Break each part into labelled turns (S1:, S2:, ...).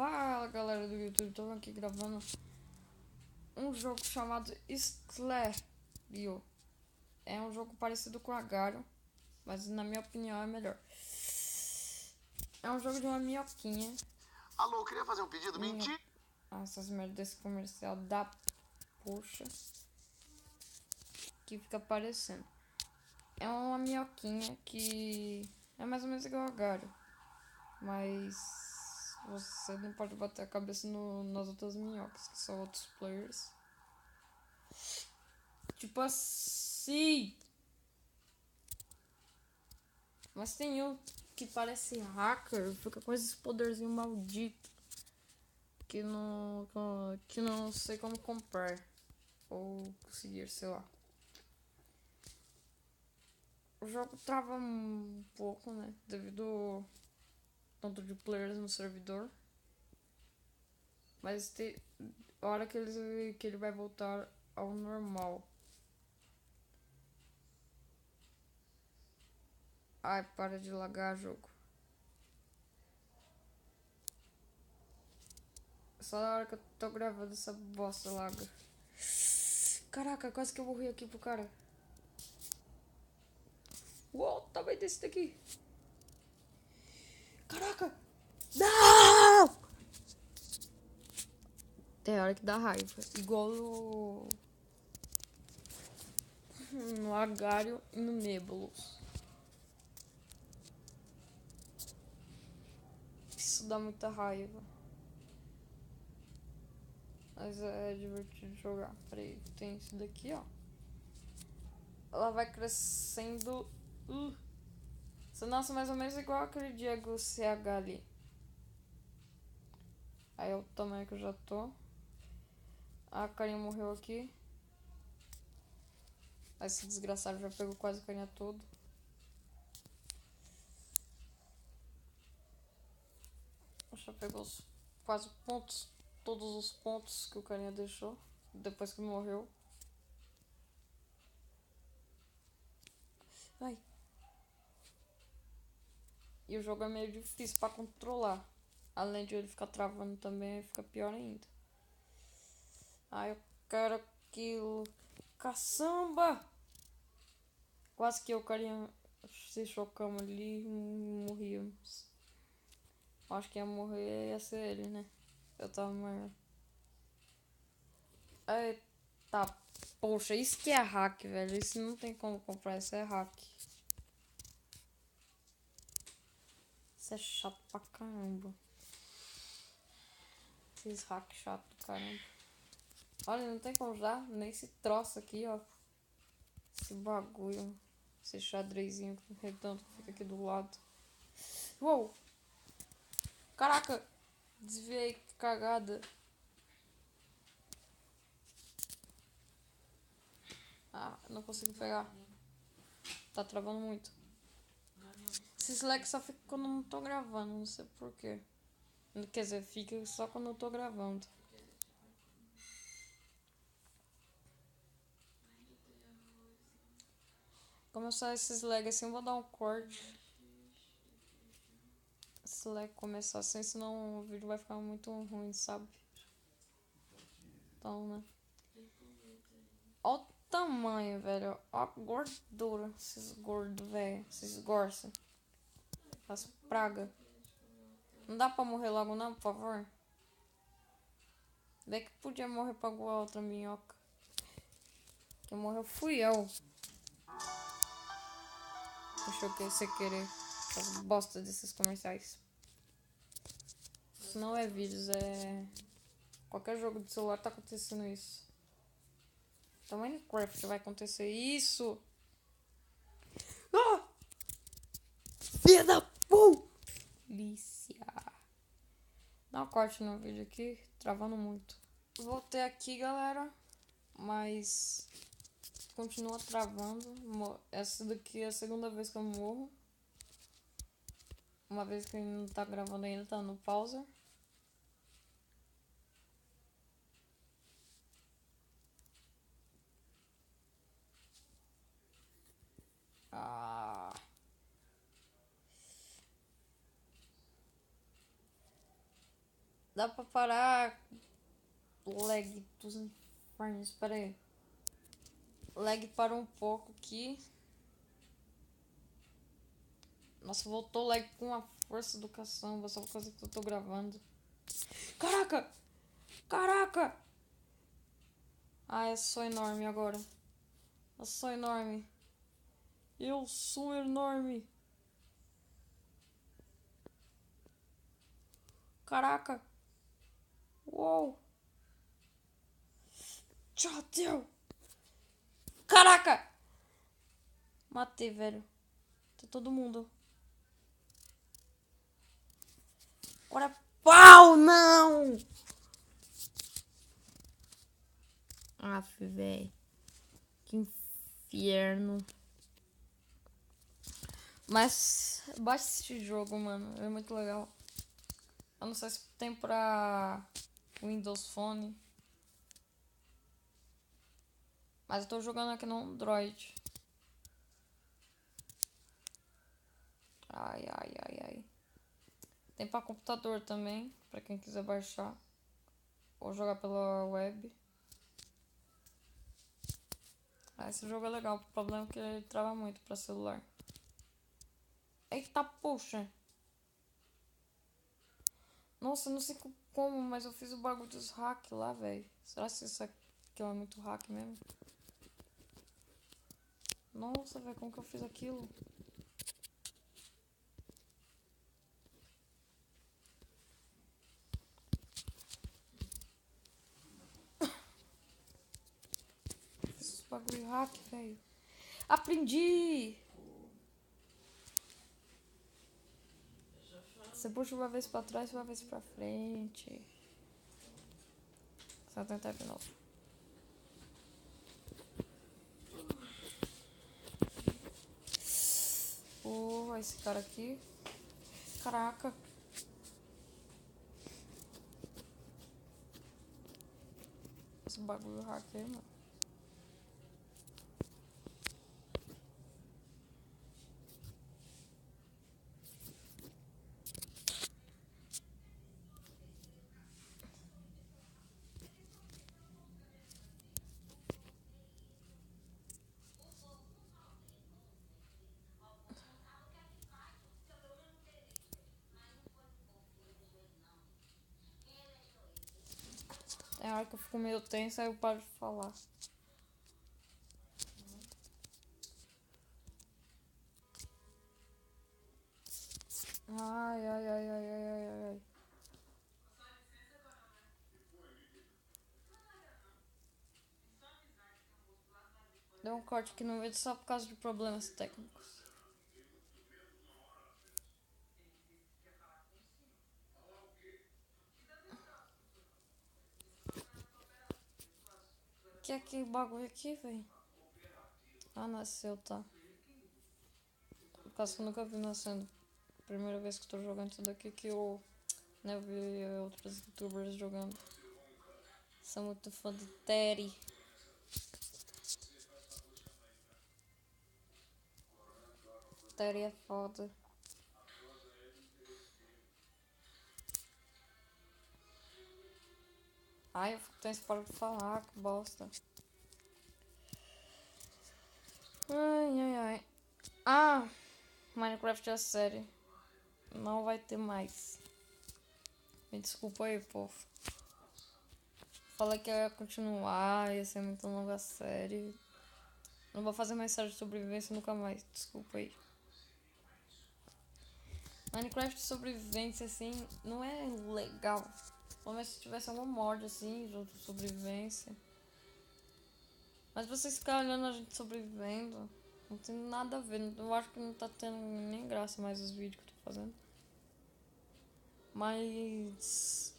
S1: Fala galera do YouTube, tô aqui gravando um jogo chamado Sclabio. É um jogo parecido com Agario, mas na minha opinião é melhor. É um jogo de uma minhoquinha.
S2: Alô, queria fazer um pedido? Mentira!
S1: Essas merdas desse comercial da poxa que fica aparecendo. É uma minhoquinha que é mais ou menos igual a Agario, mas você não pode bater a cabeça nas outras minhocas, que são outros players. Tipo assim. Mas tem um que parece hacker, fica com esses poderzinhos malditos. Que não sei como comprar. Ou conseguir, sei lá. O jogo trava um pouco, né? Devido ao tanto de players no servidor. Mas a hora que ele vai voltar ao normal. Ai, para de lagar jogo. Só na hora que eu tô gravando essa bosta laga. Caraca, quase que eu morri aqui pro cara. Uou, o tamanho desse daqui. Caraca! Não! Tem hora que dá raiva. Igual no Agario e no Nebulous. Isso dá muita raiva. Mas é divertido jogar. Peraí, tem isso daqui, ó. Ela vai crescendo. Você nasce mais ou menos igual aquele Diego CH ali. Aí é o tamanho que eu já tô. A carinha morreu aqui. Esse desgraçado já pegou quase a carinha toda. Já pegou quase pontos. Todos os pontos que o carinha deixou. Depois que morreu. Ai. E o jogo é meio difícil pra controlar. Além de ele ficar travando também, fica pior ainda. Ai, eu quero aquilo. Caçamba! Quase que o carinha se chocamos ali e morríamos. Acho que ia morrer ia ser ele, né? Eu tava maior. Eita, poxa, isso que é hack, velho. Isso não tem como comprar, isso é hack. Isso é chato pra caramba. Esses hacks chato pra caramba. Olha, não tem como usar nem esse troço aqui, ó. Esse bagulho. Esse xadrezinho redondo que fica aqui do lado. Uou! Caraca! Desviei, que cagada. Ah, não consigo pegar. Tá travando muito. Esse lag só fica quando eu não tô gravando, não sei porquê. Quer dizer, fica só quando eu tô gravando. Começar esses lag assim, eu vou dar um corte. Se lag começar assim, senão o vídeo vai ficar muito ruim, sabe? Então, né? Ó o tamanho, velho. Ó a gordura. Esses gordos, velho. Esses gorsos. As pragas. Não dá pra morrer logo não, por favor? Daí que podia morrer pra alguma outra minhoca. Quem morreu fui eu. Achou que você querer. As bosta desses comerciais. Isso não é vídeos, é... Qualquer jogo de celular tá acontecendo isso. Então Minecraft vai acontecer isso. Ah! Filha da polícia. Dá um corte no vídeo aqui, travando muito. Voltei aqui, galera. Mas continua travando. Essa daqui é a segunda vez que eu morro. Uma vez que não tá gravando ainda, tá no pausa. Ah. Dá pra parar. Lag dos infernos. Espera aí. Lag parou um pouco aqui. Nossa, voltou lag com a força do caçamba. Só por causa que eu tô gravando. Caraca! Caraca! Ah, eu sou enorme agora. Eu sou enorme. Eu sou enorme. Caraca! Uou! Já deu! Caraca! Matei, velho. Tá todo mundo. Agora pau, não! Aff, velho. Que inferno. Mas baixa esse jogo, mano. É muito legal. Eu não sei se tem pra Windows Phone. Mas eu tô jogando aqui no Android. Ai, ai, ai, ai. Tem pra computador também, pra quem quiser baixar. Ou jogar pela web. Ah, esse jogo é legal. O problema é que ele trava muito pra celular. Eita, poxa. Nossa, eu não sei como, mas eu fiz o bagulho dos hack lá, velho. Será que isso aqui é muito hack mesmo? Nossa, velho, como que eu fiz aquilo? Fiz os bagulho hack, velho. Aprendi! Você puxa uma vez pra trás e uma vez pra frente. Só tentar de novo. Esse cara aqui. Caraca. Esse bagulho hack aí, mano. É hora que eu fico meio tenso, aí eu paro de falar. Ai, ai, ai, ai, ai, ai, ai. Deu um corte aqui no vídeo só por causa de problemas técnicos. Que é aquele bagulho aqui, velho? Ah, nasceu, tá. Por causa que eu nunca vi nascendo. Primeira vez que eu tô jogando isso daqui que eu, né, vi outros youtubers jogando. Sou muito fã de Terry. Terry é foda. Ai, eu fico tenso para de falar, que bosta. Ai, ai, ai. Ah, Minecraft é série. Não vai ter mais. Me desculpa aí, povo. Falei que eu ia continuar, ia ser muito longa a série. Não vou fazer mais série de sobrevivência nunca mais. Desculpa aí. Minecraft de sobrevivência, assim, não é legal. Pelo menos se tivesse algum mod, assim, de sobrevivência. Mas vocês ficarem olhando a gente sobrevivendo, não tem nada a ver. Eu acho que não tá tendo nem graça mais os vídeos que eu tô fazendo. Mas...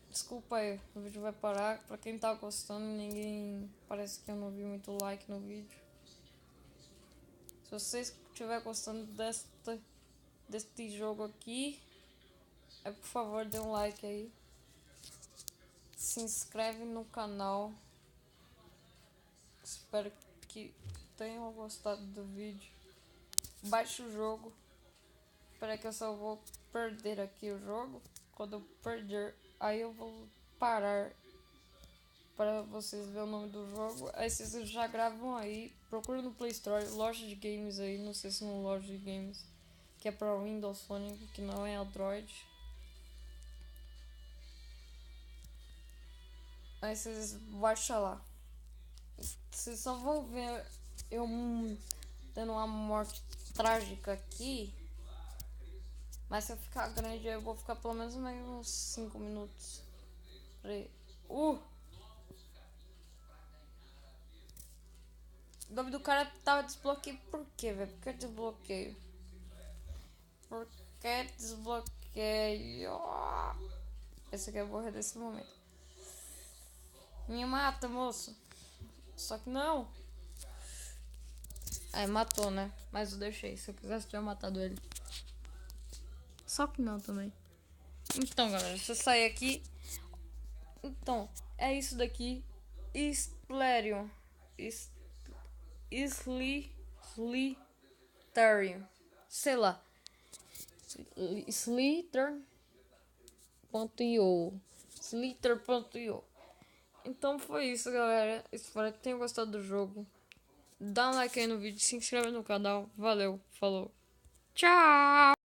S1: desculpa aí, o vídeo vai parar. Pra quem tá gostando, ninguém... parece que eu não vi muito like no vídeo. Se vocês estiverem gostando deste jogo aqui, por favor, dê um like aí. Se inscreve no canal. Espero que tenham gostado do vídeo. Baixe o jogo. Espera que eu só vou perder aqui o jogo. Quando eu perder, aí eu vou parar para vocês verem o nome do jogo. Aí vocês já gravam aí. Procura no Play Store, loja de games aí. Não sei se no loja de games. Que é para Windows Phone, que não é Android. Aí vocês baixam lá. Vocês só vão ver eu tendo uma morte trágica aqui. Mas se eu ficar grande, eu vou ficar pelo menos mais uns 5 minutos. O nome do cara tava desbloqueio. Por quê, velho? Por que desbloqueio? Por que desbloqueio? Esse aqui eu vou morrer desse momento. Me mata, moço. Só que não. Aí matou, né? Mas eu deixei. Se eu quisesse, eu tinha matado ele. Só que não também. Então, galera, se eu sair aqui. Então, é isso daqui. Splarium. Slitherium. Sei lá. Slither.io. Slither.io. Então foi isso, galera. Espero que tenham gostado do jogo. Dá um like aí no vídeo, se inscreve no canal. Valeu, falou. Tchau!